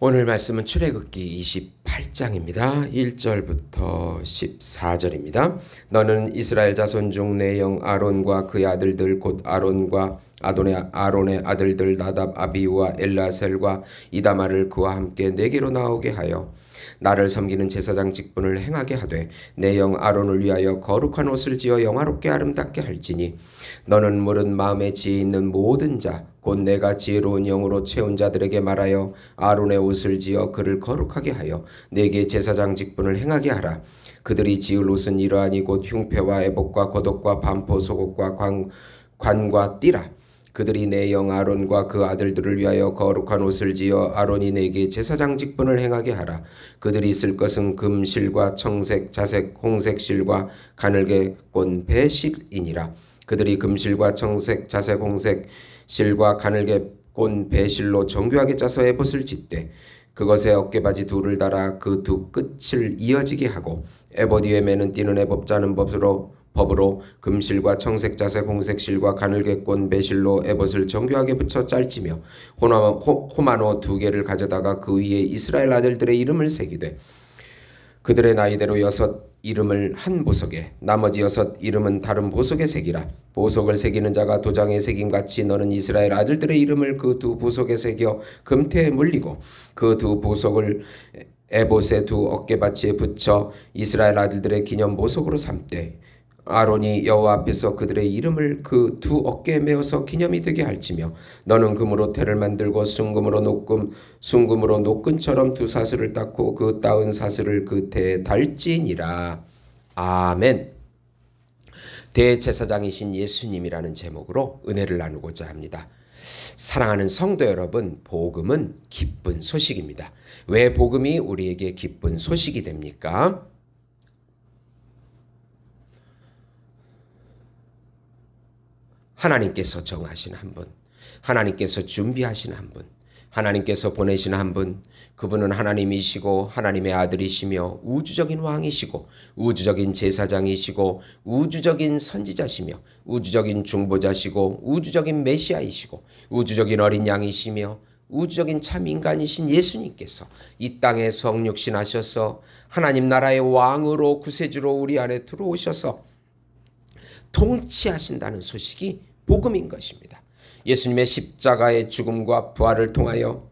오늘 말씀은 출애굽기 28장입니다. 1절부터 14절입니다. 너는 이스라엘 자손 중 내 영 아론과 그의 아들들 곧 아론과 아론의 아들들 나답 아비우와 엘라셀과 이다마를 그와 함께 내게로 나오게 하여 나를 섬기는 제사장 직분을 행하게 하되 내 영 아론을 위하여 거룩한 옷을 지어 영화롭게 아름답게 할지니 너는 물은 마음에 지혜 있는 모든 자 곧 내가 지혜로운 영으로 채운 자들에게 말하여 아론의 옷을 지어 그를 거룩하게 하여 내게 제사장 직분을 행하게 하라. 그들이 지을 옷은 이러하니 곧 흉패와 애복과 겉옷과 반포 속옷과 관과 띠라. 그들이 내 영 아론과 그 아들들을 위하여 거룩한 옷을 지어 아론이 내게 제사장 직분을 행하게 하라. 그들이 쓸 것은 금실과 청색, 자색, 홍색 실과 가늘게 꼰 배실이니라. 그들이 금실과 청색, 자색, 홍색 실과 가늘게 꼰 배실로 정교하게 짜서 에봇을 짓되 그것에 어깨바지 둘을 달아 그 두 끝을 이어지게 하고 에봇 위에 매는 띠는 에봇 짜는 법으로 금실과 청색, 자색, 홍색 실과 가늘게 꼰 배실로 에봇을 정교하게 붙여 짤지며 호마노 2개를 가져다가 그 위에 이스라엘 아들들의 이름을 새기되 그들의 나이대로 6 이름을 한 보석에 나머지 6 이름은 다른 보석에 새기라. 보석을 새기는 자가 도장에 새김같이 너는 이스라엘 아들들의 이름을 그 두 보석에 새겨 금태에 물리고 그 두 보석을 에봇의 두 어깨받치에 붙여 이스라엘 아들들의 기념 보석으로 삼되 아론이 여호와 앞에서 그들의 이름을 그 두 어깨에 메어서 기념이 되게 할지며 너는 금으로 태를 만들고 순금으로 노끈처럼 두 사슬을 닦고 그 따은 사슬을 그 태에 달지니라. 아멘. 대제사장이신 예수님이라는 제목으로 은혜를 나누고자 합니다. 사랑하는 성도 여러분, 복음은 기쁜 소식입니다. 왜 복음이 우리에게 기쁜 소식이 됩니까? 하나님께서 정하신 한 분, 하나님께서 준비하신 한 분, 하나님께서 보내신 한 분, 그분은 하나님이시고 하나님의 아들이시며 우주적인 왕이시고 우주적인 제사장이시고 우주적인 선지자시며 우주적인 중보자시고 우주적인 메시아이시고 우주적인 어린 양이시며 우주적인 참 인간이신 예수님께서 이 땅에 성육신하셔서 하나님 나라의 왕으로 구세주로 우리 안에 들어오셔서 통치하신다는 소식이 복음인 것입니다. 예수님의 십자가의 죽음과 부활을 통하여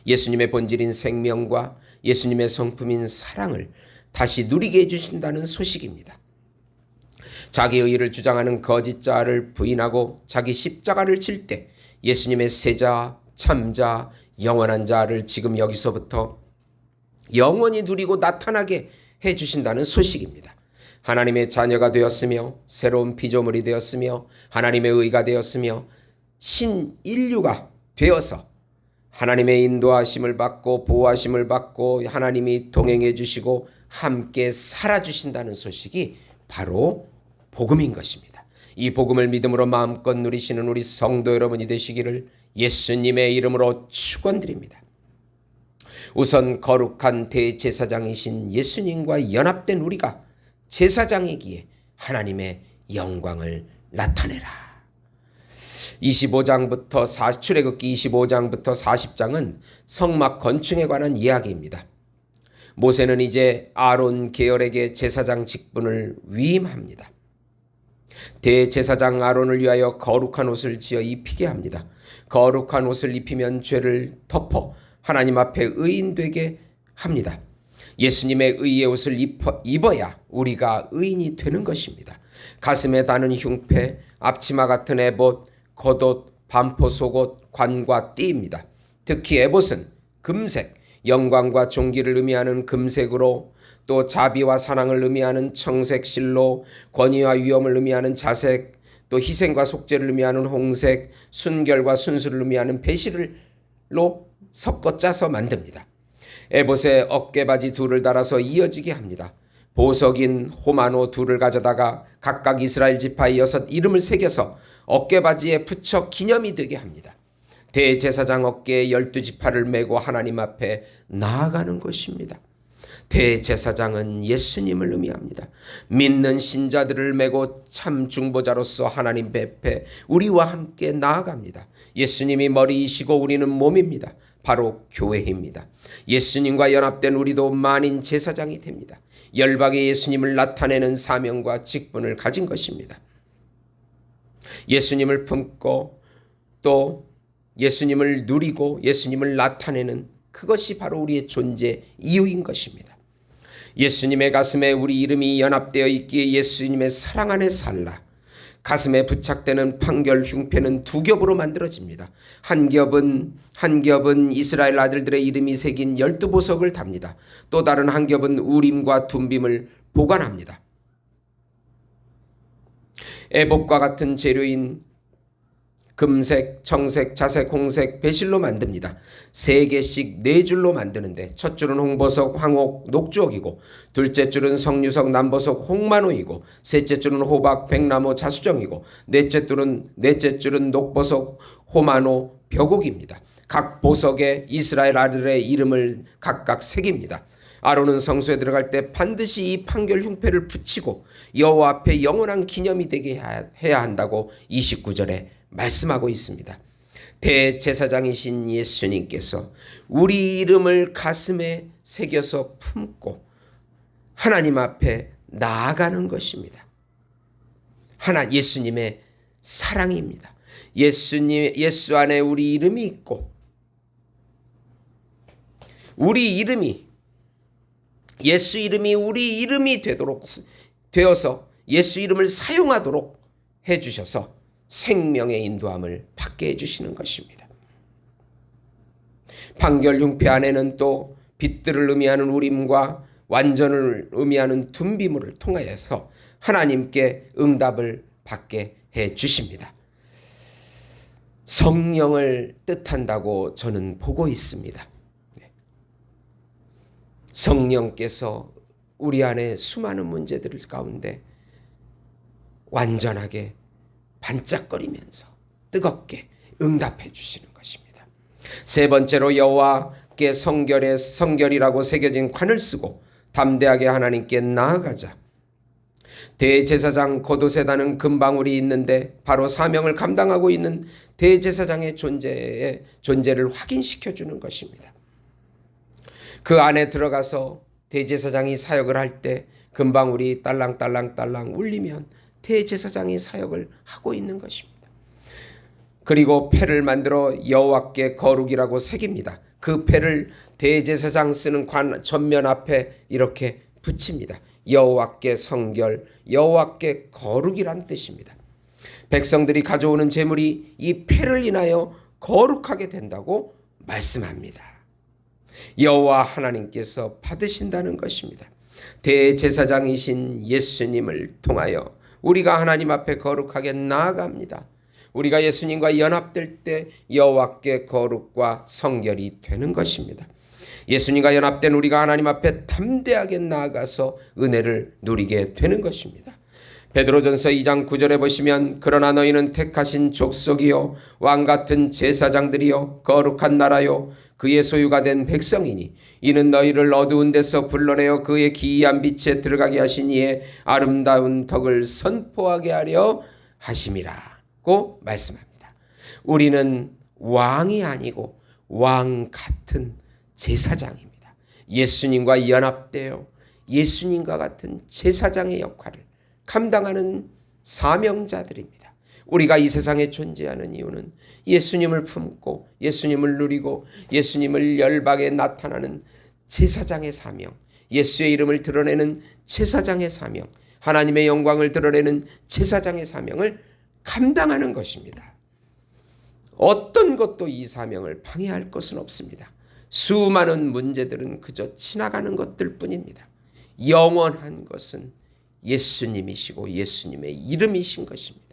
예수님의 본질인 생명과 예수님의 성품인 사랑을 다시 누리게 해주신다는 소식입니다. 자기의 의를 주장하는 거짓자를 부인하고 자기 십자가를 질 때 예수님의 세자, 참자, 영원한 자를 지금 여기서부터 영원히 누리고 나타나게 해주신다는 소식입니다. 하나님의 자녀가 되었으며 새로운 피조물이 되었으며 하나님의 의가 되었으며 신인류가 되어서 하나님의 인도하심을 받고 보호하심을 받고 하나님이 동행해 주시고 함께 살아주신다는 소식이 바로 복음인 것입니다. 이 복음을 믿음으로 마음껏 누리시는 우리 성도 여러분이 되시기를 예수님의 이름으로 축원드립니다. 우선 거룩한 대제사장이신 예수님과 연합된 우리가 제사장이기에 하나님의 영광을 나타내라. 25장부터 출애굽기 25장부터 40장은 성막 건축에 관한 이야기입니다. 모세는 이제 아론 계열에게 제사장 직분을 위임합니다. 대제사장 아론을 위하여 거룩한 옷을 지어 입히게 합니다. 거룩한 옷을 입히면 죄를 덮어 하나님 앞에 의인되게 합니다. 예수님의 의의 옷을 입어야 우리가 의인이 되는 것입니다. 가슴에 다는 흉패, 앞치마 같은 에봇, 겉옷, 반포 속옷, 관과 띠입니다. 특히 에봇은 금색, 영광과 존귀를 의미하는 금색으로 또 자비와 사랑을 의미하는 청색 실로 권위와 위엄을 의미하는 자색, 또 희생과 속죄를 의미하는 홍색, 순결과 순수를 의미하는 배실로 섞어 짜서 만듭니다. 에봇에 어깨바지 둘을 달아서 이어지게 합니다. 보석인 호마노 2를 가져다가 각각 이스라엘 지파의 6 이름을 새겨서 어깨바지에 붙여 기념이 되게 합니다. 대제사장 어깨에 12지파를 메고 하나님 앞에 나아가는 것입니다. 대제사장은 예수님을 의미합니다. 믿는 신자들을 메고 참 중보자로서 하나님 앞에 우리와 함께 나아갑니다. 예수님이 머리이시고 우리는 몸입니다. 바로 교회입니다. 예수님과 연합된 우리도 만인 제사장이 됩니다. 열방에 예수님을 나타내는 사명과 직분을 가진 것입니다. 예수님을 품고 또 예수님을 누리고 예수님을 나타내는 그것이 바로 우리의 존재 이유인 것입니다. 예수님의 가슴에 우리 이름이 연합되어 있기에 예수님의 사랑 안에 살라. 가슴에 부착되는 판결 흉패는 두 겹으로 만들어집니다. 한 겹은 이스라엘 아들들의 이름이 새긴 12보석을 답니다. 또 다른 한 겹은 우림과 둠빔을 보관합니다. 에봇과 같은 재료인 금색, 청색, 자색, 홍색, 배실로 만듭니다. 3개씩 4줄로 만드는데 첫 줄은 홍보석, 황옥, 녹주옥이고 둘째 줄은 석류석, 남보석, 홍만호이고 셋째 줄은 호박, 백나무, 자수정이고 넷째 줄은 녹보석, 호만호, 벽옥입니다. 각 보석에 이스라엘 아들의 이름을 각각 새깁니다. 아론은 성소에 들어갈 때 반드시 이 판결 흉패를 붙이고 여호와 앞에 영원한 기념이 되게 해야 한다고 29절에 말씀하고 있습니다. 대제사장이신 예수님께서 우리 이름을 가슴에 새겨서 품고 하나님 앞에 나아가는 것입니다. 예수님의 사랑입니다. 예수 안에 우리 이름이 있고 우리 이름이 예수 이름이 우리 이름이 되어서 예수 이름을 사용하도록 해주셔서 생명의 인도함을 받게 해주시는 것입니다. 판결 흉패 안에는 또 빛들을 의미하는 우림과 완전을 의미하는 둠비물을 통하여서 하나님께 응답을 받게 해주십니다. 성령을 뜻한다고 저는 보고 있습니다. 성령께서 우리 안에 수많은 문제들 가운데 완전하게 반짝거리면서 뜨겁게 응답해 주시는 것입니다. 세 번째로 여호와께 성결이라고 새겨진 관을 쓰고 담대하게 하나님께 나아가자. 대제사장 겉옷에다는 금방울이 있는데 바로 사명을 감당하고 있는 대제사장의 존재를 확인시켜 주는 것입니다. 그 안에 들어가서 대제사장이 사역을 할 때 금방울이 딸랑딸랑딸랑 울리면 대제사장이 사역을 하고 있는 것입니다. 그리고 패를 만들어 여호와께 거룩이라고 새깁니다. 그 패를 대제사장 쓰는 관 전면 앞에 이렇게 붙입니다. 여호와께 성결, 여호와께 거룩이란 뜻입니다. 백성들이 가져오는 제물이 이 패를 인하여 거룩하게 된다고 말씀합니다. 여호와 하나님께서 받으신다는 것입니다. 대제사장이신 예수님을 통하여 우리가 하나님 앞에 거룩하게 나아갑니다. 우리가 예수님과 연합될 때 여호와께 거룩과 성결이 되는 것입니다. 예수님과 연합된 우리가 하나님 앞에 담대하게 나아가서 은혜를 누리게 되는 것입니다. 베드로전서 2장 9절에 보시면 그러나 너희는 택하신 족속이요 왕같은 제사장들이요 거룩한 나라요 그의 소유가 된 백성이니 이는 너희를 어두운 데서 불러내어 그의 기이한 빛에 들어가게 하신 이의 아름다운 덕을 선포하게 하려 하심이라고 말씀합니다. 우리는 왕이 아니고 왕 같은 제사장입니다. 예수님과 연합되어 예수님과 같은 제사장의 역할을 감당하는 사명자들입니다. 우리가 이 세상에 존재하는 이유는 예수님을 품고 예수님을 누리고 예수님을 열방에 나타나는 제사장의 사명, 예수의 이름을 드러내는 제사장의 사명, 하나님의 영광을 드러내는 제사장의 사명을 감당하는 것입니다. 어떤 것도 이 사명을 방해할 것은 없습니다. 수많은 문제들은 그저 지나가는 것들 뿐입니다. 영원한 것은 예수님이시고 예수님의 이름이신 것입니다.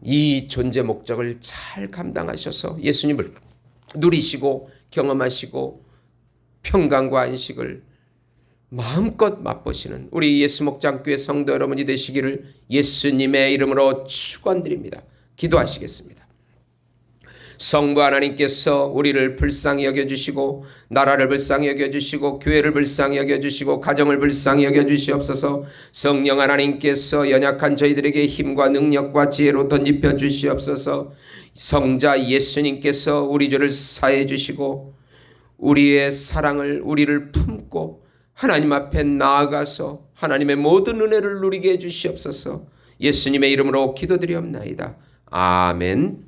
이 존재 목적을 잘 감당하셔서 예수님을 누리시고 경험하시고 평강과 안식을 마음껏 맛보시는 우리 예수목장교회 성도 여러분이 되시기를 예수님의 이름으로 축원드립니다. 기도하시겠습니다. 성부 하나님께서 우리를 불쌍히 여겨주시고 나라를 불쌍히 여겨주시고 교회를 불쌍히 여겨주시고 가정을 불쌍히 여겨주시옵소서. 성령 하나님께서 연약한 저희들에게 힘과 능력과 지혜로 덧입혀 주시옵소서. 성자 예수님께서 우리 죄를 사해 주시고 우리의 사랑을 우리를 품고 하나님 앞에 나아가서 하나님의 모든 은혜를 누리게 해주시옵소서. 예수님의 이름으로 기도드리옵나이다. 아멘.